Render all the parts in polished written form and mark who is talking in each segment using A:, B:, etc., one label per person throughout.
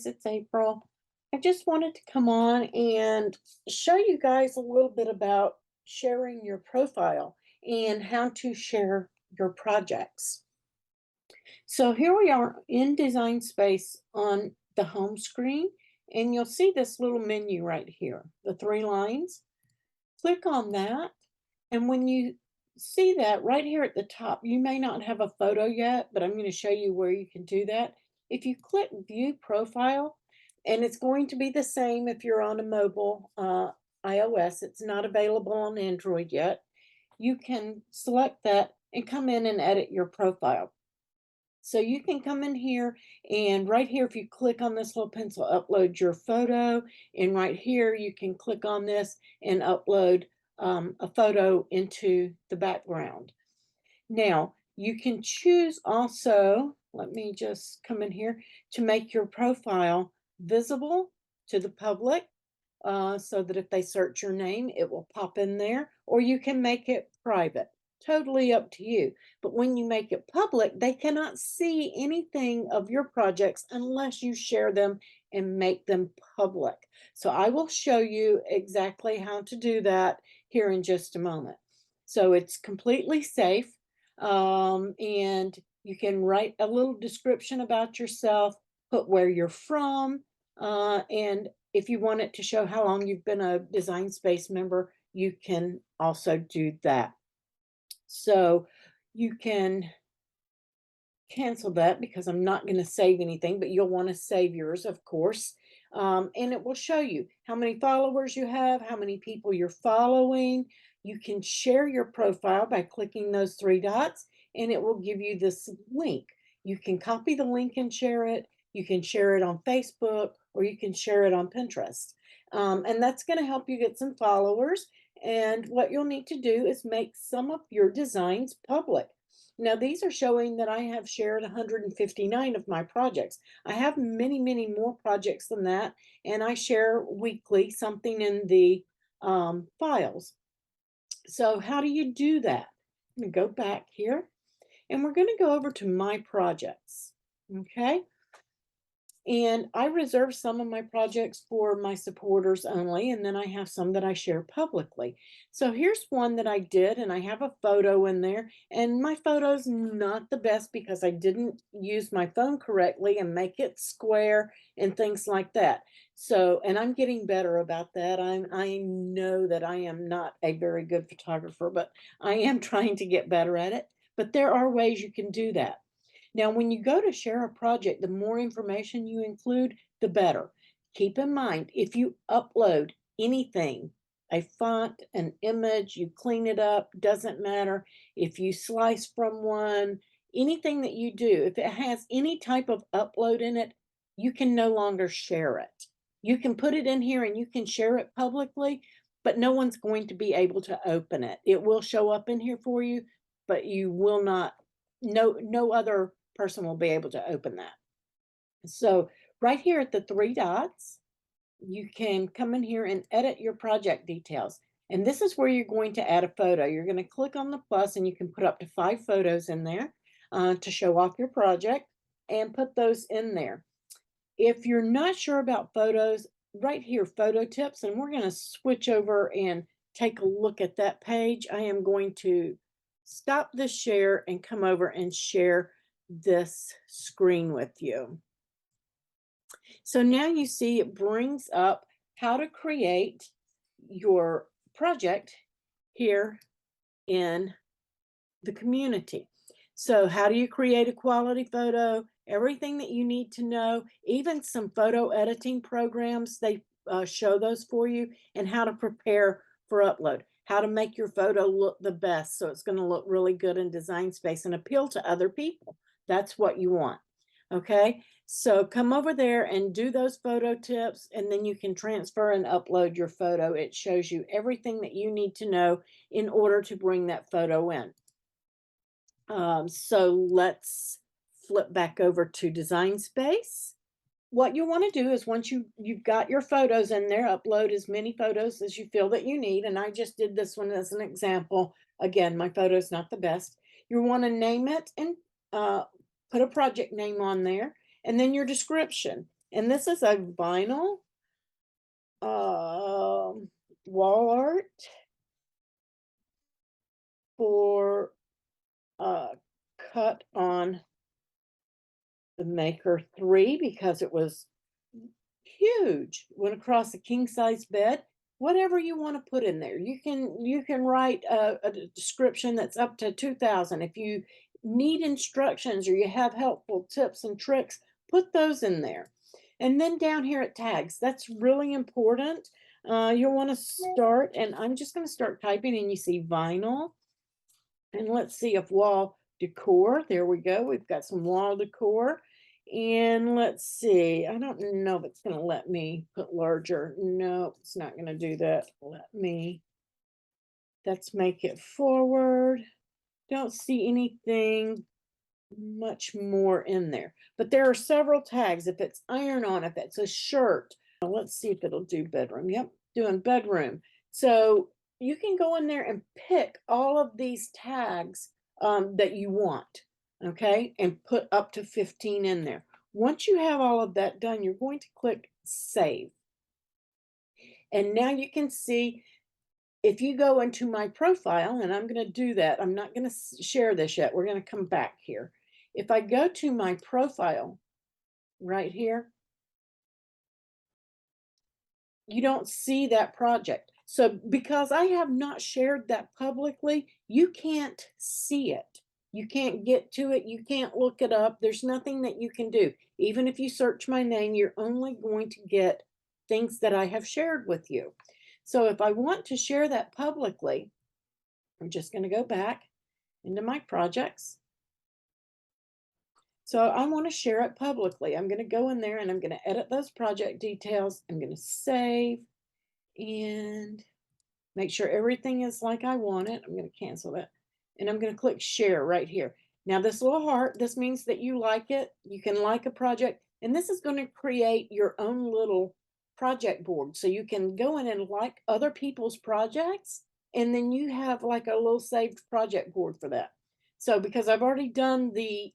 A: it's April. I just wanted to come on and show you guys a little bit about sharing your profile and how to share your projects. So here we are in Design Space on the home screen, and you'll see this little menu right here, the three lines. Click on that, and when you see that right here at the top, you may not have a photo yet, but I'm going to show you where you can do that. If you click View Profile, and it's going to be the same if you're on a mobile iOS, it's not available on Android yet. You can select that and come in and edit your profile. So you can come in here, and right here, if you click on this little pencil, upload your photo. And right here, you can click on this and upload a photo into the background. Now, you can choose also, let me just come in here, to make your profile visible to the public so that if they search your name, it will pop in there, or you can make it private. Totally up to you. But when you make it public, they cannot see anything of your projects unless you share them and make them public. So I will show you exactly how to do that here in just a moment. So it's completely safe, and you can write a little description about yourself, put where you're from, and if you want it to show how long you've been a Design Space member, you can also do that. So you can cancel that because I'm not going to save anything, but you'll want to save yours, of course. And it will show you how many followers you have, how many people you're following. You can share your profile by clicking those three dots, and it will give you this link. You can copy the link and share it. You can share it on Facebook, or you can share it on Pinterest. And that's going to help you get some followers. And what you'll need to do is make some of your designs public. Now, these are showing that I have shared 159 of my projects. I have many, many more projects than that, and I share weekly something in the files. So how do you do that? I'm going to go back here, and we're going to go over to My Projects, okay? And I reserve some of my projects for my supporters only, and then I have some that I share publicly. So here's one that I did, and I have a photo in there, and my photo's not the best because I didn't use my phone correctly and make it square and things like that. So, and I'm getting better about that. I know that I am not a very good photographer, but I am trying to get better at it. But there are ways you can do that. Now, when you go to share a project, the more information you include, the better. Keep in mind, if you upload anything, a font, an image, you clean it up, doesn't matter. If you slice from one, anything that you do, if it has any type of upload in it, you can no longer share it. You can put it in here and you can share it publicly, but no one's going to be able to open it. It will show up in here for you, but you will not, no other person will be able to open that. So right here at the three dots, you can come in here and edit your project details. And this is where you're going to add a photo. You're going to click on the plus, and you can put up to 5 photos in there to show off your project and put those in there. If you're not sure about photos, right here, photo tips, and we're going to switch over and take a look at that page. I am going to stop the share and come over and share this screen with you. So now you see it brings up how to create your project here in the community. So how do you create a quality photo? Everything that you need to know, even some photo editing programs, they show those for you, and how to prepare for upload, how to make your photo look the best so it's going to look really good in Design Space and appeal to other people. That's what you want. Okay, so come over there and do those photo tips, and then you can transfer and upload your photo. It shows you everything that you need to know in order to bring that photo in. So let's flip back over to Design Space. What you want to do is once you've got your photos in there, upload as many photos as you feel that you need. And I just did this one as an example. Again, my photo's not the best. You want to name it and put a project name on there, and then your description. And this is a vinyl wall art for cut on the Maker 3 because it was huge. Went across a king size bed. Whatever you want to put in there, you can write a description that's up to 2,000. If you need instructions or you have helpful tips and tricks, put those in there. And then down here at tags, that's really important. You'll want to start, and I'm just going to start typing, and you see vinyl. And let's see if wall decor, there we go. We've got some wall decor. And let's see, I don't know if it's going to let me put larger. No, it's not going to do that. Let's make it forward. Don't see anything much more in there. But there are several tags. If it's iron on, if it's a shirt. Let's see if it'll do bedroom. Yep, doing bedroom. So you can go in there and pick all of these tags that you want, okay, and put up to 15 in there. Once you have all of that done, you're going to click Save. And now you can see, if you go into my profile, and I'm going to do that, I'm not going to share this yet. We're going to come back here. If I go to my profile right here, you don't see that project. So because I have not shared that publicly, you can't see it. You can't get to it. You can't look it up. There's nothing that you can do. Even if you search my name, you're only going to get things that I have shared with you. So if I want to share that publicly, I'm just going to go back into my projects. So I want to share it publicly. I'm going to go in there and I'm going to edit those project details. I'm going to save and make sure everything is like I want it. I'm going to cancel that. And I'm going to click share right here. Now this little heart, this means that you like it. You can like a project. And this is going to create your own little project board. So you can go in and like other people's projects. And then you have like a little saved project board for that. So because I've already done the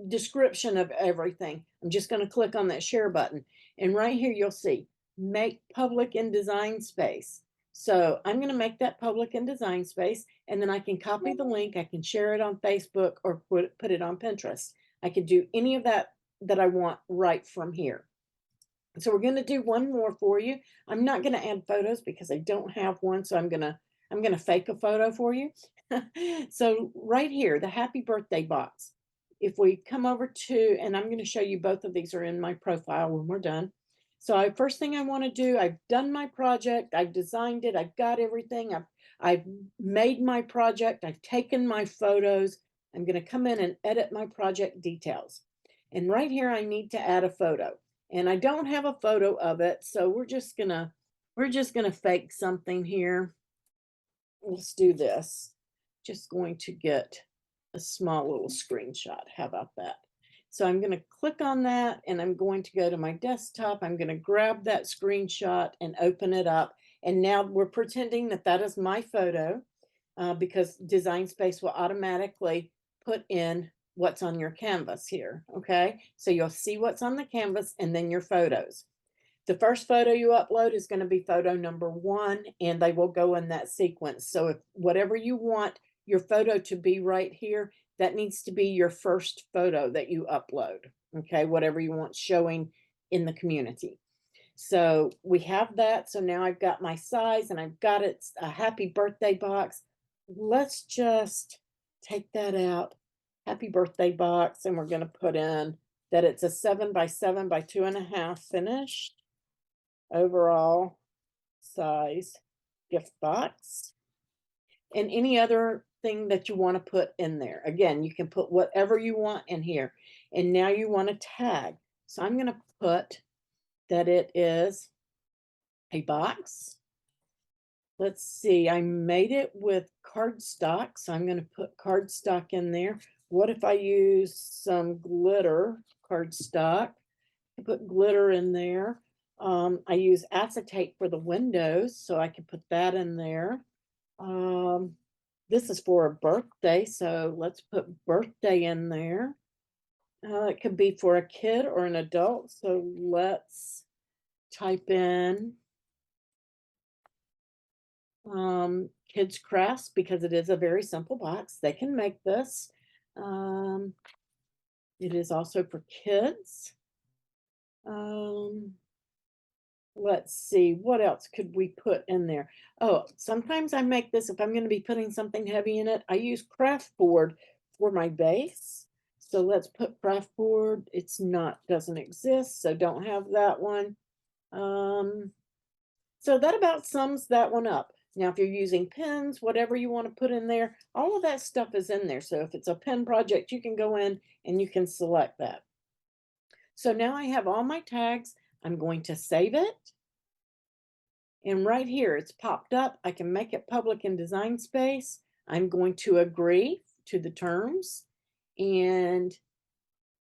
A: description of everything, I'm just going to click on that share button. And right here, you'll see make public in Designspace. So I'm going to make that public in Designspace, and then I can copy the link. I can share it on Facebook or put it on Pinterest. I can do any of that I want right from here. So we're going to do one more for you. I'm not going to add photos because I don't have one. So I'm going to fake a photo for you. So right here, the happy birthday box. If we come over to, and I'm going to show you, both of these are in my profile when we're done. So first thing I want to do, I've done my project, I've designed it, I've got everything, I've made my project, I've taken my photos. I'm going to come in and edit my project details. And right here, I need to add a photo. And I don't have a photo of it, so we're just gonna fake something here. Let's do this. Just going to get a small little screenshot. How about that? So I'm going to click on that and I'm going to go to my desktop. I'm going to grab that screenshot and open it up. And now we're pretending that that is my photo because Designspace will automatically put in what's on your canvas here. Okay, so you'll see what's on the canvas and then your photos. The first photo you upload is going to be photo number 1, and they will go in that sequence. So if whatever you want your photo to be right here, that needs to be your first photo that you upload. Okay, whatever you want showing in the community. So we have that. So now I've got my size and I've got it a happy birthday box. Let's just take that out. Happy birthday box. And we're going to put in that it's a 7 by 7 by 2.5 finished overall size gift box. And any other thing that you want to put in there. Again, you can put whatever you want in here. And now you want to tag. So I'm going to put that it is a box. Let's see, I made it with cardstock, so I'm going to put cardstock in there. What if I use some glitter cardstock? I put glitter in there. I use acetate for the windows, so I can put that in there. This is for a birthday, so let's put birthday in there. It could be for a kid or an adult. So let's type in kids crafts because it is a very simple box. They can make this. Um, it is also for kids. Let's see, what else could we put in there? Oh, sometimes I make this, if I'm going to be putting something heavy in it, I use craft board for my base. So let's put craft board. It's not, doesn't exist, so don't have that one. So that about sums that one up. Now, if you're using pens, whatever you want to put in there, all of that stuff is in there. So if it's a pen project, you can go in and you can select that. So now I have all my tags. I'm going to save it. And right here, it's popped up. I can make it public in DesignSpace. I'm going to agree to the terms. And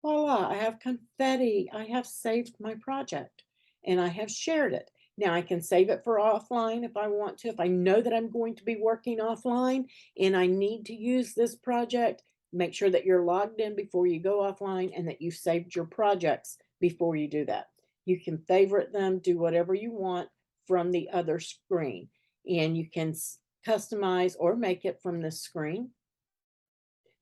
A: voila, I have confetti. I have saved my project and I have shared it. Now I can save it for offline if I want to. If I know that I'm going to be working offline and I need to use this project, make sure that you're logged in before you go offline and that you've saved your projects before you do that. You can favorite them, do whatever you want from the other screen, and you can customize or make it from this screen.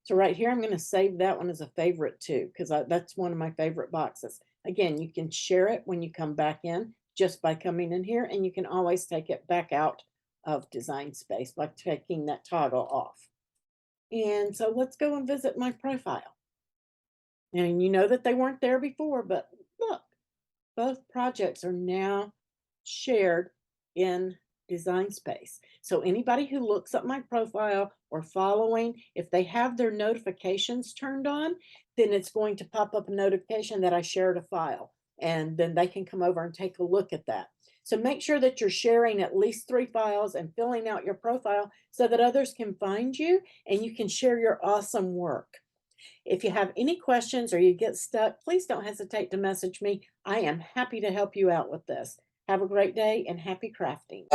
A: So right here, I'm going to save that one as a favorite too, because that's one of my favorite boxes. Again, you can share it when you come back in just by coming in here, and you can always take it back out of DesignSpace by taking that toggle off. And so let's go and visit my profile. And you know that they weren't there before, but look, both projects are now shared in DesignSpace. So anybody who looks up my profile or following, if they have their notifications turned on, then it's going to pop up a notification that I shared a file, and then they can come over and take a look at that. So make sure that you're sharing at least 3 files and filling out your profile so that others can find you and you can share your awesome work. If you have any questions or you get stuck, please don't hesitate to message me. I am happy to help you out with this. Have a great day and happy crafting.